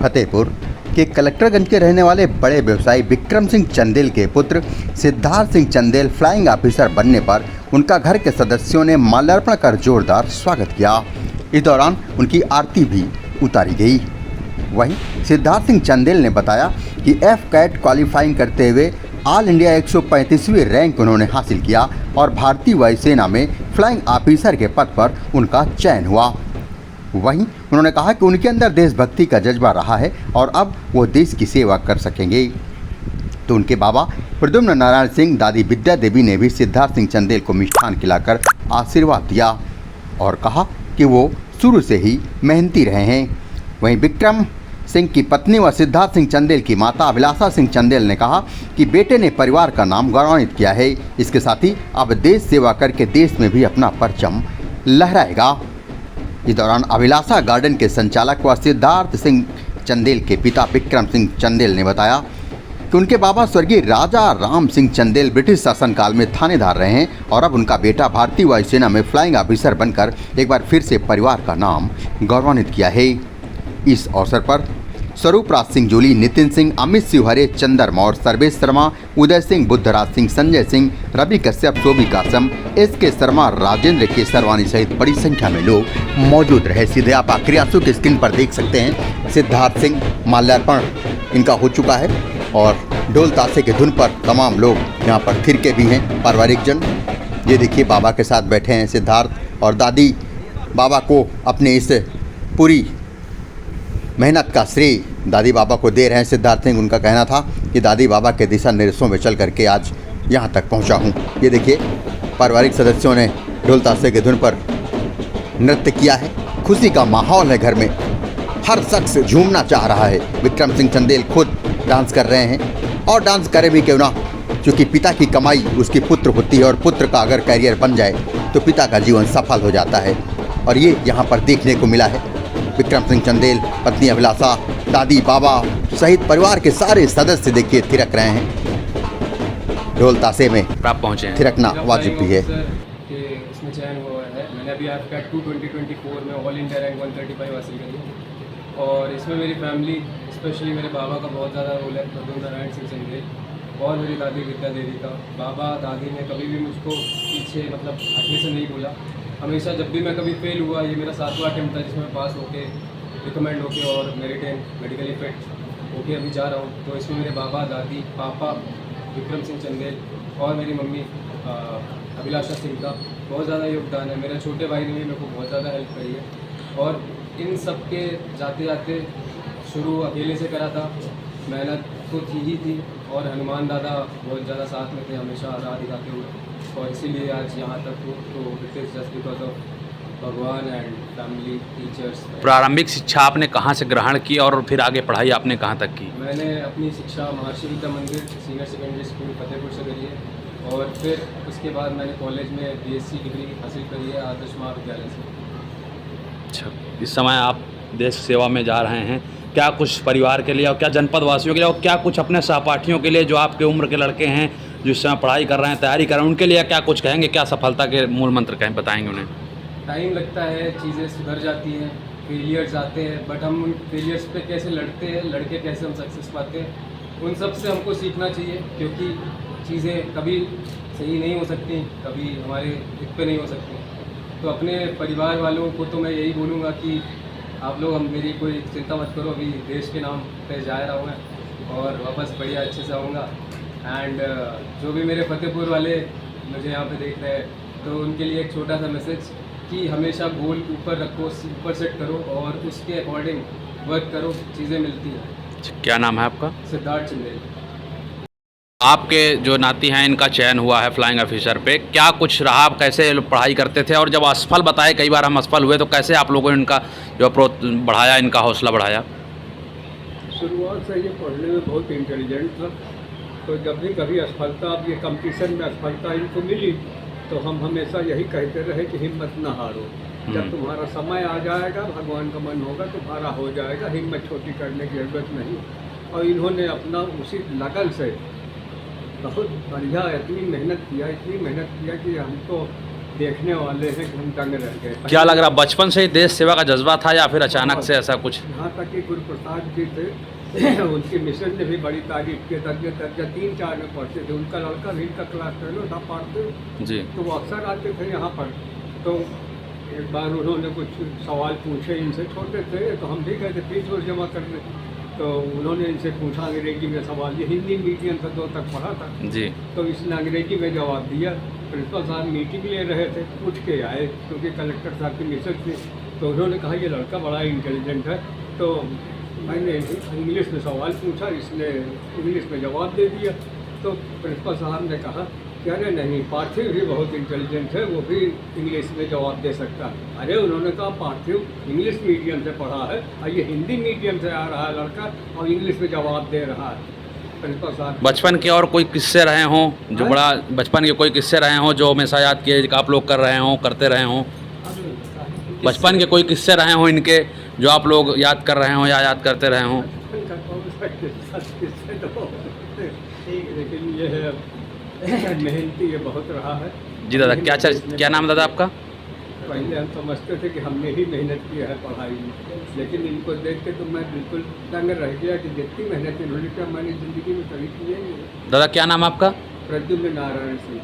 फतेहपुर के कलेक्टरगंज के रहने वाले बड़े व्यवसायी विक्रम सिंह चंदेल के पुत्र सिद्धार्थ सिंह चंदेल फ्लाइंग ऑफिसर बनने पर उनका घर के सदस्यों ने माल्यार्पण कर जोरदार स्वागत किया। इस दौरान उनकी आरती भी उतारी गई। वहीं सिद्धार्थ सिंह चंदेल ने बताया कि एफ-कैट क्वालिफाइंग करते हुए ऑल इंडिया 135वीं रैंक उन्होंने हासिल किया और भारतीय वायुसेना में फ्लाइंग ऑफिसर के पद पर उनका चयन हुआ। वहीं उन्होंने कहा कि उनके अंदर देशभक्ति का जज्बा रहा है और अब वो देश की सेवा कर सकेंगे। तो उनके बाबा प्रद्युम्न नारायण सिंह, दादी विद्या देवी ने भी सिद्धार्थ सिंह चंदेल को मिष्ठान खिलाकर आशीर्वाद दिया और कहा कि वो शुरू से ही मेहनती रहे हैं। वहीं विक्रम सिंह की पत्नी व सिद्धार्थ सिंह चंदेल की माता अभिलाषा सिंह चंदेल ने कहा कि बेटे ने परिवार का नाम गौरवान्वित किया है। इसके साथ ही अब देश सेवा करके देश में भी अपना परचम लहराएगा। इस दौरान अभिलाषा गार्डन के संचालक व सिद्धार्थ सिंह चंदेल के पिता विक्रम सिंह चंदेल ने बताया कि उनके बाबा स्वर्गीय राजा राम सिंह चंदेल ब्रिटिश शासनकाल में थानेदार रहे हैं और अब उनका बेटा भारतीय वायुसेना में फ्लाइंग ऑफिसर बनकर एक बार फिर से परिवार का नाम गौरवान्वित किया है। इस अवसर पर स्वरूप राज सिंह जोली, नितिन सिंह, अमित शिवहरे, चंदर मौर्य, सर्वेश शर्मा, उदय सिंह, बुद्धराज सिंह, संजय सिंह, रवि कश्यप, शोभी कासम, एस.के. शर्मा, राजेंद्र के सरवानी सहित बड़ी संख्या में लोग मौजूद रहे। सीधे आप आखिरी आंसू की स्क्रीन पर देख सकते हैं। सिद्धार्थ सिंह माल्यार्पण इनका हो चुका है और ढोल ताशे के धुन पर तमाम लोग यहाँ पर थिरके भी हैं, पारिवारिक जन। ये देखिए बाबा के साथ बैठे हैं सिद्धार्थ और दादी बाबा को अपने इस पूरी मेहनत का श्रेय दादी बाबा को दे रहे हैं सिद्धार्थ सिंह। उनका कहना था कि दादी बाबा के दिशा निर्देशों में चल करके आज यहाँ तक पहुँचा हूँ। ये देखिए पारिवारिक सदस्यों ने ढोल ताशे के धुन पर नृत्य किया है। खुशी का माहौल है घर में, हर शख्स झूमना चाह रहा है। विक्रम सिंह चंदेल खुद डांस कर रहे हैं और डांस करे भी क्यों ना, क्योंकि पिता की कमाई उसकी पुत्र होती है और पुत्र का अगर कैरियर बन जाए तो पिता का जीवन सफल हो जाता है। और ये यहाँ पर देखने को मिला है। विक्रम सिंह चंदेल, पत्नी अभिलाषा, दादी बाबा सहित परिवार के सारे सदस्य देखिए थिरक रहे हैं। ढोल ताशे में आप पहुँचे थिरकना वाजिब भी है। इसमें चयन हुआ है। मैंने अभी एफ-कैट 2024 में ऑल इंडिया रैंक 135 हासिल करी है और इसमें मेरी फैमिली स्पेशली मेरे बाबा का बहुत ज़्यादा रोल है, प्रद्युम्न नारायण सिंह चंदेल, और मेरी दादी विद्या देवी का। बाबा दादी ने कभी भी मुझको पीछे हटने से नहीं बोला। हमेशा जब भी मैं कभी फेल हुआ, ये मेरा 7वां अटेम्प्ट था जिसमें पास होके रिकमेंड होके और मेरिट इन मेडिकली फिट होके अभी जा रहा हूँ। तो इसमें मेरे बाबा दादी पापा विक्रम सिंह चंदेल और मेरी मम्मी अभिलाषा सिंह का बहुत ज़्यादा योगदान है। मेरे छोटे भाई ने भी मेरे को बहुत ज़्यादा हेल्प करी है और इन सब के जाते जाते शुरू अकेले से करा था। मेहनत तो थी और हनुमान दादा बहुत ज़्यादा साथ में थे हमेशा राह दिखाते हुए, और इसीलिए आज यहाँ तक हूँ। तो it is just because of भगवान एंड फैमिली, टीचर्स। प्रारंभिक शिक्षा आपने कहाँ से ग्रहण की और फिर आगे पढ़ाई आपने कहाँ तक की? मैंने अपनी शिक्षा महर्षि विद्या मंदिर सीनियर सेकेंडरी स्कूल फतेहपुर से करी है और फिर उसके बाद मैंने कॉलेज में BSc डिग्री हासिल करी है आदर्श महाविद्यालय से। अच्छा, इस समय आप देश सेवा में जा रहे हैं, क्या कुछ परिवार के लिए और क्या जनपद वासियों के लिए और क्या कुछ अपने सहपाठियों के लिए जो आपके उम्र के लड़के हैं जो इस समय पढ़ाई कर रहे हैं, तैयारी कर रहे हैं, उनके लिए क्या कुछ कहेंगे? क्या सफलता के मूल मंत्र कहें, बताएंगे उन्हें? टाइम लगता है, चीज़ें सुधर जाती हैं, फेलियर्स आते हैं, बट हम उन फेलियर्स पे कैसे लड़ते हैं, लड़के कैसे हम सक्सेस पाते हैं, उन सब से हमको सीखना चाहिए। क्योंकि चीज़ें कभी सही नहीं हो सकती, कभी हमारे हित पे नहीं हो सकती। तो अपने परिवार वालों को तो मैं यही बोलूँगा कि आप लोग मेरी कोई चिंता मत करो, अभी देश के नाम पे जा रहा हूँ मैं और वापस बढ़िया अच्छे से आऊँगा। एंड जो भी मेरे फतेहपुर वाले मुझे यहाँ पे देख रहे हैं, तो उनके लिए एक छोटा सा मैसेज कि हमेशा गोल ऊपर रखो, ऊपर सेट करो और उसके अकॉर्डिंग वर्क करो, चीज़ें मिलती हैं। क्या नाम है आपका? सिद्धार्थ चंदेल। आपके जो नाती हैं इनका चयन हुआ है फ्लाइंग ऑफिसर पे, क्या कुछ रहा, आप कैसे पढ़ाई करते थे और जब असफल बताए, कई बार हम असफल हुए, तो कैसे आप लोगों ने इनका जो बढ़ाया, इनका हौसला बढ़ाया? शुरुआत से ये पढ़ने में बहुत इंटेलिजेंट था, तो जब भी कभी असफलता, अब ये कंपटीशन में असफलता इनको मिली तो हम हमेशा यही कहते रहे कि हिम्मत न हारो, जब तुम्हारा समय आ जाएगा, भगवान का मन होगा, तुम्हारा हो जाएगा, हिम्मत छोटी करने की जरूरत नहीं। और इन्होंने अपना उसी लगन से बहुत बढ़िया इतनी मेहनत किया कि हम तो देखने वाले हैं कि हम दंग रह गए। क्या लग रहा, बचपन से ही देश सेवा का जज्बा था या फिर अचानक से ऐसा कुछ? यहाँ तक कि गुरु प्रसाद जी थे, उनकी मिशन ने भी बड़ी तारीफ की। दर्जा 3-4 में पढ़ते थे, उनका लड़का भी इनका क्लास 10 था पढ़ते, जी तो वो अक्सर आते थे यहाँ पर। तो एक बार उन्होंने कुछ सवाल पूछे इनसे, छोटे थे तो हम भी गए थे फीस और जमा करने, तो उन्होंने इनसे पूछा अंग्रेजी में सवाल, ये हिंदी मीडियम से 2 तक पढ़ा था, जी तो इसने अंग्रेजी में जवाब दिया। प्रिंसिपल साहब मीटिंग ले रहे थे, उठ के आए क्योंकि कलेक्टर साहब की मिसेज थी, तो उन्होंने कहा ये लड़का बड़ा इंटेलिजेंट है। तो मैंने इंग्लिश में सवाल पूछा, इसने इंग्लिश में जवाब दे दिया। तो प्रिंसिपल साहब ने कहा कि अरे नहीं, पार्थिव भी बहुत इंटेलिजेंट है, वो भी इंग्लिश में जवाब दे सकता है। अरे उन्होंने कहा पार्थिव इंग्लिश मीडियम से पढ़ा है और ये हिंदी मीडियम से आ रहा है लड़का और इंग्लिश में जवाब दे रहा है। प्रिंसिपल साहब बचपन के और कोई किस्से रहे हों जो बड़ा, बचपन के कोई किस्से रहे हों जो हमेशा याद किए कि आप लोग कर रहे हों, करते रहे हों? बचपन के कोई किस्से रहे हों इनके जो आप लोग याद कर रहे हों या याद करते रहे हों? लेकिन ये है मेहनती ये बहुत रहा है। जी दादा, क्या नाम दादा आपका? पहले हम समझते थे कि हमने ही मेहनत की है पढ़ाई में, लेकिन इनको देख के तो मैं बिल्कुल दंग रह गया कि जितनी मेहनत इन्होंने किया मैंने ज़िंदगी में कभी की है नहीं। दादा क्या नाम आपका? प्रद्युम्न नारायण सिंह।